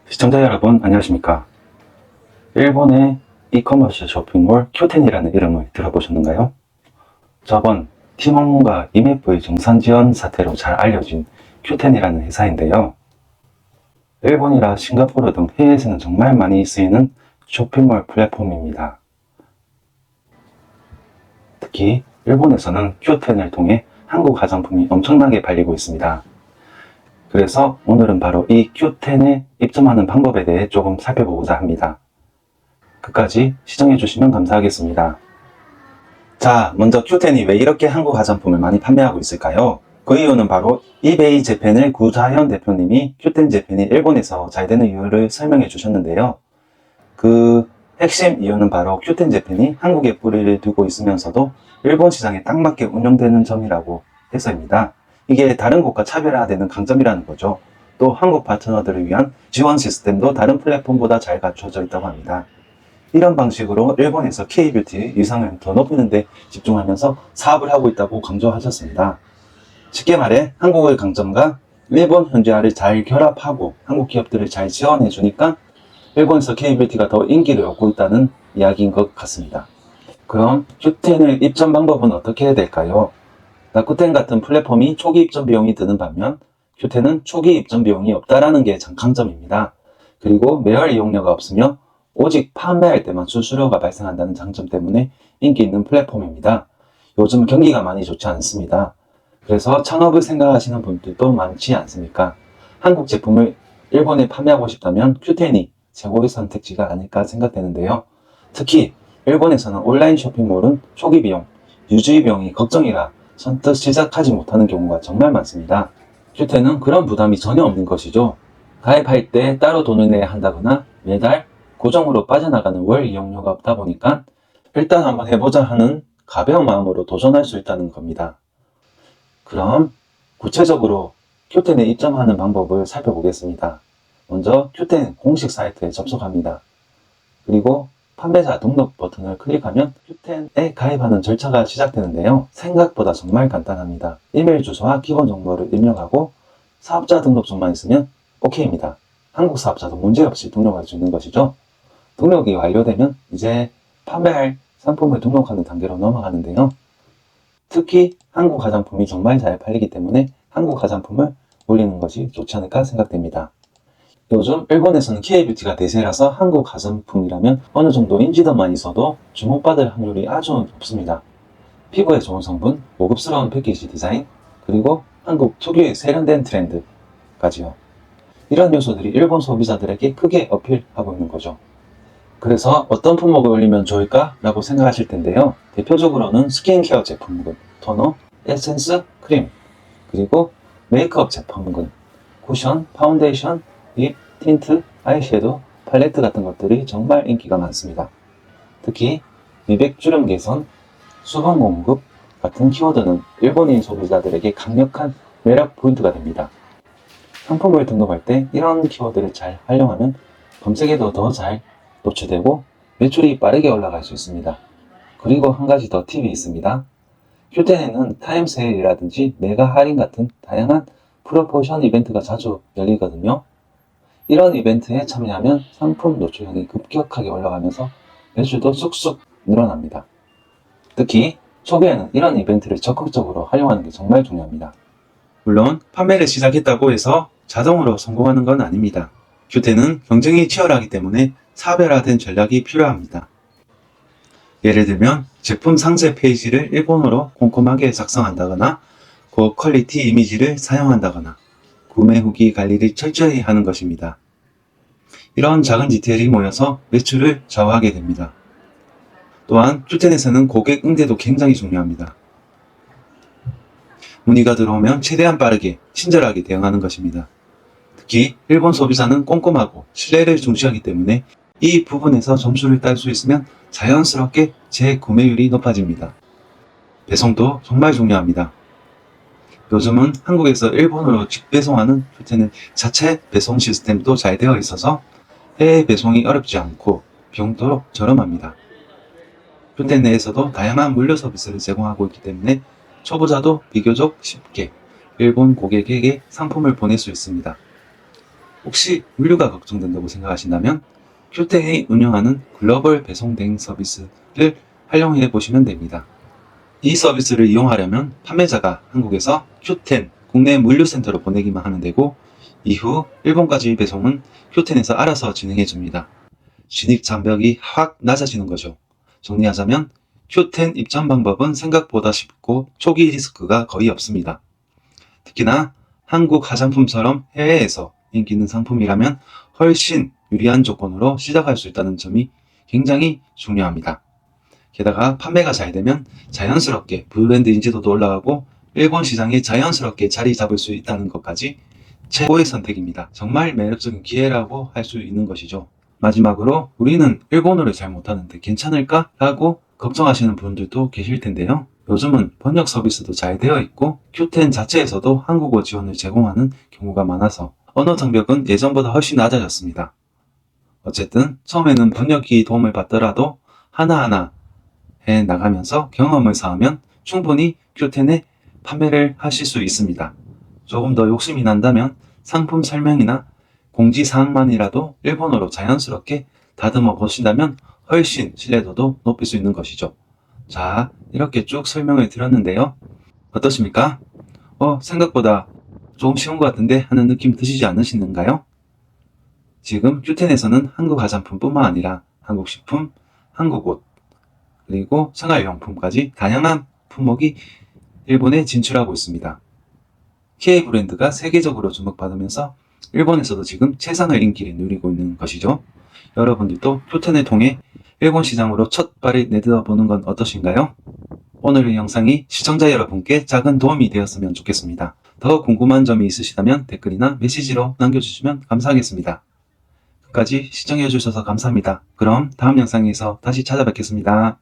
시청자 여러분 안녕하십니까. 일본의 이커머스 쇼핑몰 큐텐이라는 이름을 들어보셨는가요? 저번 팀원과 IMF의 정산 지원 사태로 잘 알려진 큐텐이라는 회사인데요. 일본이라 싱가포르 등 해외에서는 정말 많이 쓰이는 쇼핑몰 플랫폼입니다. 특히 일본에서는 큐텐을 통해 한국 화장품이 엄청나게 팔리고 있습니다. 그래서 오늘은 바로 이 Q10에 입점하는 방법에 대해 조금 살펴보고자 합니다. 끝까지 시청해주시면 감사하겠습니다. 자, 먼저 Q10이 왜 이렇게 한국 화장품을 많이 판매하고 있을까요? 그 이유는 바로 이베이 재팬의 구자현 대표님이 Q10 재팬이 일본에서 잘 되는 이유를 설명해 주셨는데요. 그 핵심 이유는 바로 Q10 재팬이 한국에 뿌리를 두고 있으면서도 일본 시장에 딱 맞게 운영되는 점이라고 해서입니다. 이게 다른 곳과 차별화되는 강점이라는 거죠. 또 한국 파트너들을 위한 지원 시스템도 다른 플랫폼보다 잘 갖춰져 있다고 합니다. 이런 방식으로 일본에서 K-뷰티의 위상을 더 높이는 데 집중하면서 사업을 하고 있다고 강조하셨습니다. 쉽게 말해 한국의 강점과 일본 현지화를 잘 결합하고 한국 기업들을 잘 지원해 주니까 일본에서 K-뷰티가 더 인기를 얻고 있다는 이야기인 것 같습니다. 그럼 Q10의 입점 방법은 어떻게 해야 될까요? 라쿠텐 같은 플랫폼이 초기 입점 비용이 드는 반면 Q10은 초기 입점 비용이 없다라는 게 장점입니다. 그리고 매월 이용료가 없으며 오직 판매할 때만 수수료가 발생한다는 장점 때문에 인기 있는 플랫폼입니다. 요즘 경기가 많이 좋지 않습니다. 그래서 창업을 생각하시는 분들도 많지 않습니까? 한국 제품을 일본에 판매하고 싶다면 Q10이 최고의 선택지가 아닐까 생각되는데요. 특히 일본에서는 온라인 쇼핑몰은 초기 비용, 유지 비용이 걱정이라 선뜻 시작하지 못하는 경우가 정말 많습니다. Q10은 그런 부담이 전혀 없는 것이죠. 가입할 때 따로 돈을 내야 한다거나 매달 고정으로 빠져나가는 월 이용료가 없다 보니까 일단 한번 해보자 하는 가벼운 마음으로 도전할 수 있다는 겁니다. 그럼 구체적으로 Q10에 입점하는 방법을 살펴보겠습니다. 먼저 Q10 공식 사이트에 접속합니다. 그리고 판매자 등록 버튼을 클릭하면 Q10에 가입하는 절차가 시작되는데요. 생각보다 정말 간단합니다. 이메일 주소와 기본 정보를 입력하고 사업자 등록증만 있으면 OK입니다. 한국 사업자도 문제없이 등록할 수 있는 것이죠. 등록이 완료되면 이제 판매할 상품을 등록하는 단계로 넘어가는데요. 특히 한국 화장품이 정말 잘 팔리기 때문에 한국 화장품을 올리는 것이 좋지 않을까 생각됩니다. 요즘 일본에서는 K-뷰티가 대세라서 한국 화장품이라면 어느 정도 인지도만 있어도 주목받을 확률이 아주 높습니다. 피부에 좋은 성분, 고급스러운 패키지 디자인, 그리고 한국 특유의 세련된 트렌드까지요. 이런 요소들이 일본 소비자들에게 크게 어필하고 있는 거죠. 그래서 어떤 품목을 올리면 좋을까? 라고 생각하실 텐데요. 대표적으로는 스킨케어 제품군, 토너, 에센스, 크림, 그리고 메이크업 제품군, 쿠션, 파운데이션, 립, 틴트, 아이섀도우, 팔레트 같은 것들이 정말 인기가 많습니다. 특히 미백 주름 개선, 수분 공급 같은 키워드는 일본인 소비자들에게 강력한 매력 포인트가 됩니다. 상품을 등록할 때 이런 키워드를 잘 활용하면 검색에도 더 잘 노출되고 매출이 빠르게 올라갈 수 있습니다. 그리고 한 가지 더 팁이 있습니다. Q10에는 타임 세일이라든지 메가 할인 같은 다양한 프로모션 이벤트가 자주 열리거든요. 이런 이벤트에 참여하면 상품 노출량이 급격하게 올라가면서 매출도 쑥쑥 늘어납니다. 특히 초기에는 이런 이벤트를 적극적으로 활용하는 게 정말 중요합니다. 물론 판매를 시작했다고 해서 자동으로 성공하는 건 아닙니다. Q10은 경쟁이 치열하기 때문에 차별화된 전략이 필요합니다. 예를 들면 제품 상세 페이지를 일본어로 꼼꼼하게 작성한다거나 고퀄리티 이미지를 사용한다거나 구매 후기 관리를 철저히 하는 것입니다. 이런 작은 디테일이 모여서 매출을 좌우하게 됩니다. 또한 Q10에서는 고객 응대도 굉장히 중요합니다. 문의가 들어오면 최대한 빠르게 친절하게 대응하는 것입니다. 특히 일본 소비자는 꼼꼼하고 신뢰를 중시하기 때문에 이 부분에서 점수를 딸 수 있으면 자연스럽게 재구매율이 높아집니다. 배송도 정말 중요합니다. 요즘은 한국에서 일본으로 직배송하는 Q10은 자체 배송 시스템도 잘 되어 있어서 해외 배송이 어렵지 않고 비용도 저렴합니다. Q10 내에서도 다양한 물류 서비스를 제공하고 있기 때문에 초보자도 비교적 쉽게 일본 고객에게 상품을 보낼 수 있습니다. 혹시 물류가 걱정된다고 생각하신다면 큐텐이 운영하는 글로벌 배송 대행 서비스를 활용해 보시면 됩니다. 이 서비스를 이용하려면 판매자가 한국에서 큐텐 국내 물류센터로 보내기만 하면 되고, 이후 일본까지 배송은 큐텐에서 알아서 진행해 줍니다. 진입 장벽이 확 낮아지는 거죠. 정리하자면 큐텐 입점 방법은 생각보다 쉽고 초기 리스크가 거의 없습니다. 특히나 한국 화장품처럼 해외에서 인기 있는 상품이라면 훨씬 유리한 조건으로 시작할 수 있다는 점이 굉장히 중요합니다. 게다가 판매가 잘 되면 자연스럽게 브랜드 인지도도 올라가고 일본 시장에 자연스럽게 자리 잡을 수 있다는 것까지 최고의 선택입니다. 정말 매력적인 기회라고 할 수 있는 것이죠. 마지막으로 우리는 일본어를 잘 못하는데 괜찮을까? 라고 걱정하시는 분들도 계실 텐데요. 요즘은 번역 서비스도 잘 되어 있고 큐텐 자체에서도 한국어 지원을 제공하는 경우가 많아서 언어 장벽은 예전보다 훨씬 낮아졌습니다. 어쨌든 처음에는 번역기 도움을 받더라도 하나하나 해 나가면서 경험을 쌓으면 충분히 큐텐에 판매를 하실 수 있습니다. 조금 더 욕심이 난다면 상품 설명이나 공지사항만이라도 일본어로 자연스럽게 다듬어 보신다면 훨씬 신뢰도도 높일 수 있는 것이죠. 자, 이렇게 쭉 설명을 드렸는데요. 어떠십니까? 생각보다 조금 쉬운 것 같은데 하는 느낌 드시지 않으시는가요? 지금 큐텐에서는 한국 화장품뿐만 아니라 한국 식품, 한국 옷, 그리고 생활용품까지 다양한 품목이 일본에 진출하고 있습니다. K 브랜드가 세계적으로 주목받으면서 일본에서도 지금 최상의 인기를 누리고 있는 것이죠. 여러분들도 큐텐을 통해 일본 시장으로 첫 발을 내딛어보는 건 어떠신가요? 오늘의 영상이 시청자 여러분께 작은 도움이 되었으면 좋겠습니다. 더 궁금한 점이 있으시다면 댓글이나 메시지로 남겨주시면 감사하겠습니다. 끝까지 시청해주셔서 감사합니다. 그럼 다음 영상에서 다시 찾아뵙겠습니다.